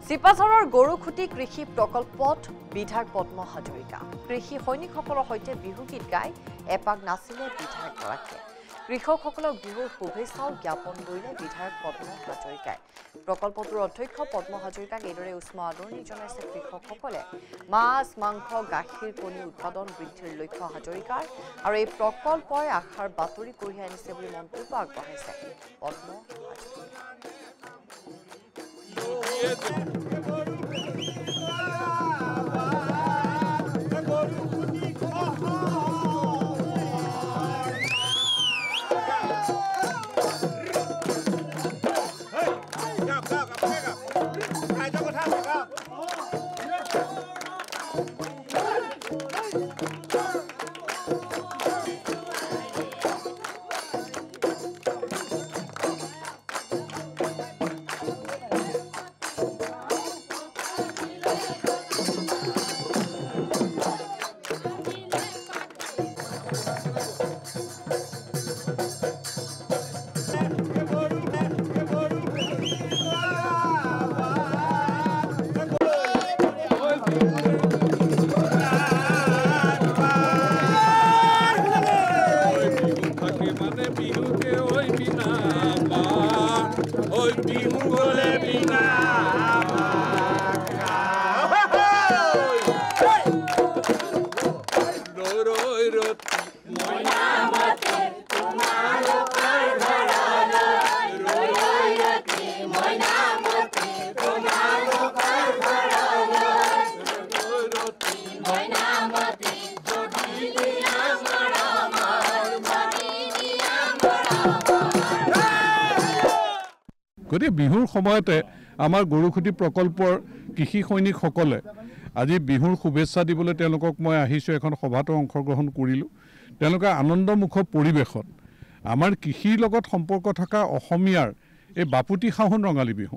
চিপাঝাৰৰ গৰুখুটি কৃষি প্ৰকল্পত বিধায়ক পদ্ম হাজৰিকা কৃষি সৈনিকসকলৰ সৈতে বিহু গীত গাই এপাক নাচিলে বিধায়কগৰাকীয়ে কৃষকসকলক বিহুৰ শুভেচ্ছাও জ্ঞাপন কৰিলে বিধায়ক পদ্ম হাজৰিকাই প্ৰকল্পটোৰ অধ্যক্ষ পদ্ম হাজৰিকাক এইদৰে উষ্ম আদৰণি জনাইছে কৃষকসকলে মাছ মাংস গাখীৰ কণী উৎপাদন বৃদ্ধিৰ লক্ষ্য হাজৰিকাৰ আৰু এই প্ৰকল্পই আশাৰ বাতৰি কঢ়িয়াই আনিছে বুলি মন্তব্য আগবঢ়াইছে পদ্ম গতিকে বিহুৰ সময়তে আমাৰ গৰুখুটি প্ৰকল্পৰ কৃষি সৈনিকসকলে আজি বিহুৰ শুভেচ্ছা দিবলৈ তেওঁলোকক মই আহিছোঁ এখন সভাতো অংশগ্ৰহণ কৰিলোঁ তেওঁলোকে আনন্দমুখ পৰিৱেশত আমাৰ কৃষিৰ লগত সম্পৰ্ক থকা অসমীয়াৰ এই বাপুতি সাহোন ৰঙালী বিহু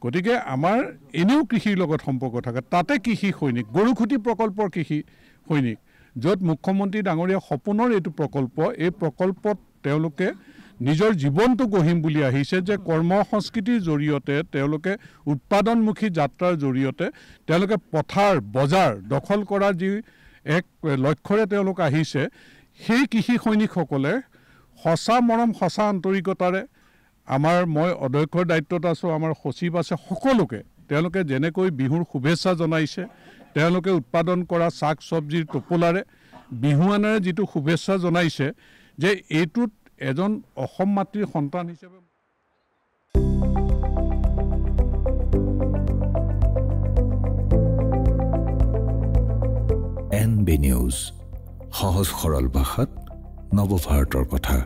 গতিকে আমাৰ এনেও কৃষিৰ লগত সম্পৰ্ক থকা তাতে কৃষি সৈনিক গৰুখুটি প্ৰকল্পৰ কৃষি সৈনিক য'ত মুখ্যমন্ত্ৰী ডাঙৰীয়া সপোনৰ এইটো প্ৰকল্প এই প্ৰকল্পত তেওঁলোকে নিজৰ জীৱনটো গঢ়িম বুলি আহিছে যে কৰ্ম সংস্কৃতিৰ জৰিয়তে তেওঁলোকে উৎপাদনমুখী যাত্ৰাৰ জৰিয়তে তেওঁলোকে পথাৰ বজাৰ দখল কৰা যি এক লক্ষ্যৰে তেওঁলোক আহিছে সেই কৃষি সৈনিকসকলে সঁচা মৰম সঁচা আন্তৰিকতাৰে আমাৰ মই অধ্যক্ষৰ দায়িত্বত আছোঁ আমাৰ সচিব আছে সকলোকে তেওঁলোকে যেনেকৈ বিহুৰ শুভেচ্ছা জনাইছে তেওঁলোকে উৎপাদন কৰা শাক চব্জিৰ টোপোলাৰে বিহুৱানেৰে যিটো শুভেচ্ছা জনাইছে যে এইটোত এজন অসম মাতৃৰ সন্তান হিচাপে NB নিউজ সহজ সৰল ভাষাত নৱভাৰতৰ কথা।